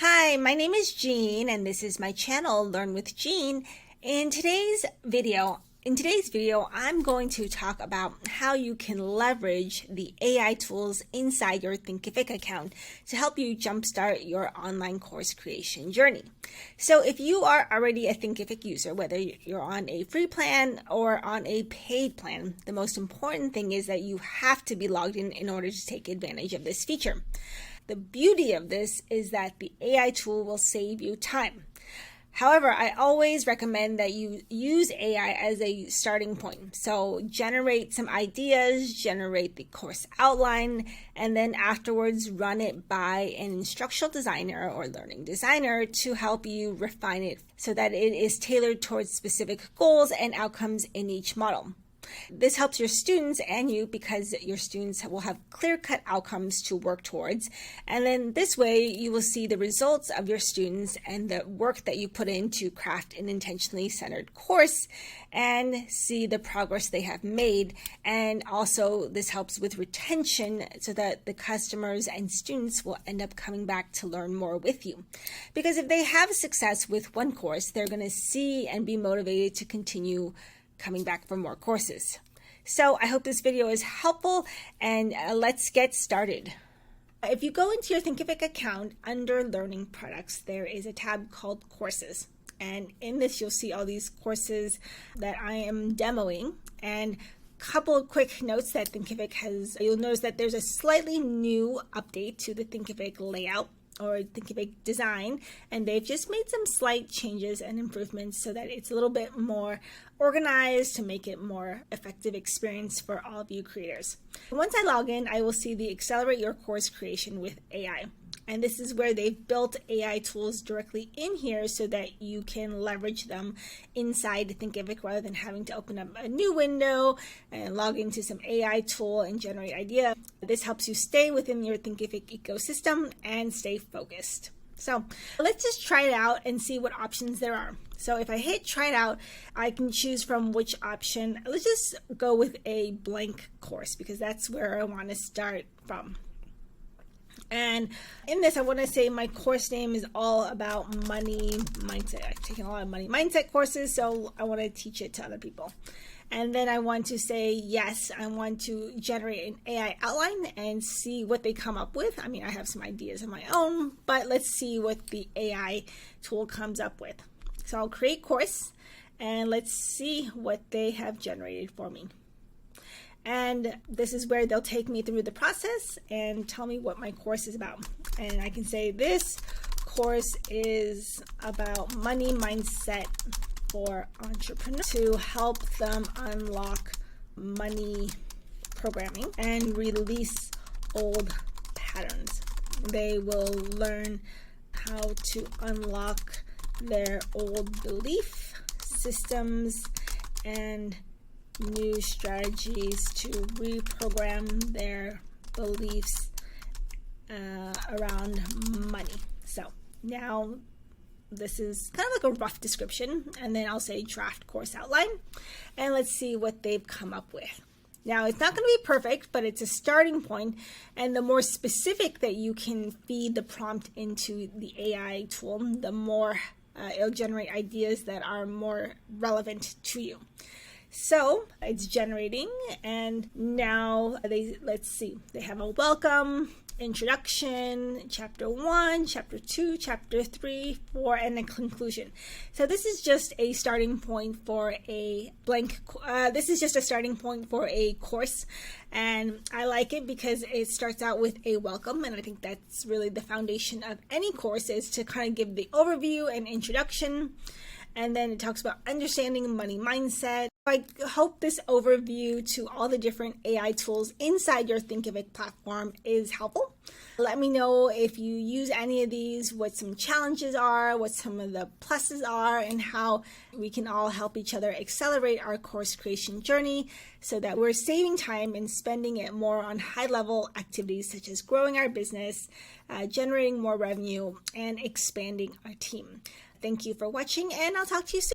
Hi, my name is Jean and this is my channel Learn with Jean. In today's video, I'm going to talk about how you can leverage the AI tools inside your Thinkific account to help you jumpstart your online course creation journey. So if you are already a Thinkific user, whether you're on a free plan or on a paid plan, the most important thing is that you have to be logged in order to take advantage of this feature. The beauty of this is that the AI tool will save you time. However, I always recommend that you use AI as a starting point. So generate some ideas, generate the course outline, and then afterwards run it by an instructional designer or learning designer to help you refine it so that it is tailored towards specific goals and outcomes in each model. This helps your students and you because your students will have clear-cut outcomes to work towards. And then this way you will see the results of your students and the work that you put in to craft an intentionally centered course and see the progress they have made. And also this helps with retention so that the customers and students will end up coming back to learn more with you. Because if they have success with one course, they're going to see and be motivated to continue coming back for more courses. So I hope this video is helpful and let's get started. If you go into your Thinkific account under Learning Products, there is a tab called Courses. And in this, you'll see all these courses that I am demoing. And a couple of quick notes that Thinkific has, you'll notice that there's a slightly new update to the Thinkific layout or Thinkific design, and they've just made some slight changes and improvements so that it's a little bit more organized to make it more effective experience for all of you creators. Once I log in, I will see the Accelerate Your Course Creation with AI. And this is where they've built AI tools directly in here so that you can leverage them inside Thinkific rather than having to open up a new window and log into some AI tool and generate idea. This helps you stay within your Thinkific ecosystem and stay focused. So let's just try it out and see what options there are. So if I hit try it out, I can choose from which option. Let's just go with a blank course because that's where I want to start from. And in this, I want to say my course name is all about money mindset. I've taken a lot of money mindset courses, so I want to teach it to other people. And then I want to say, yes, I want to generate an AI outline and see what they come up with. I mean, I have some ideas of my own, but let's see what the AI tool comes up with. So I'll create course and let's see what they have generated for me. And this is where they'll take me through the process and tell me what my course is about. And I can say this course is about money mindset for entrepreneurs to help them unlock money programming and release old patterns. They will learn how to unlock their old belief systems and new strategies to reprogram their beliefs around money. So now this is kind of like a rough description, and then I'll say draft course outline, and let's see what they've come up with. Now, it's not going to be perfect, but it's a starting point, and the more specific that you can feed the prompt into the AI tool, the more it'll generate ideas that are more relevant to you. So it's generating, and now let's see, they have a welcome, introduction, chapter 1, chapter 2, chapter 3, 4, and a conclusion. So this is just a starting point for a course, and I like it because it starts out with a welcome, and I think that's really the foundation of any course, is to kind of give the overview and introduction, and then it talks about understanding money mindset. I hope this overview to all the different AI tools inside your Thinkific platform is helpful. Let me know if you use any of these, what some challenges are, what some of the pluses are, and how we can all help each other accelerate our course creation journey so that we're saving time and spending it more on high-level activities such as growing our business, generating more revenue, and expanding our team. Thank you for watching, and I'll talk to you soon.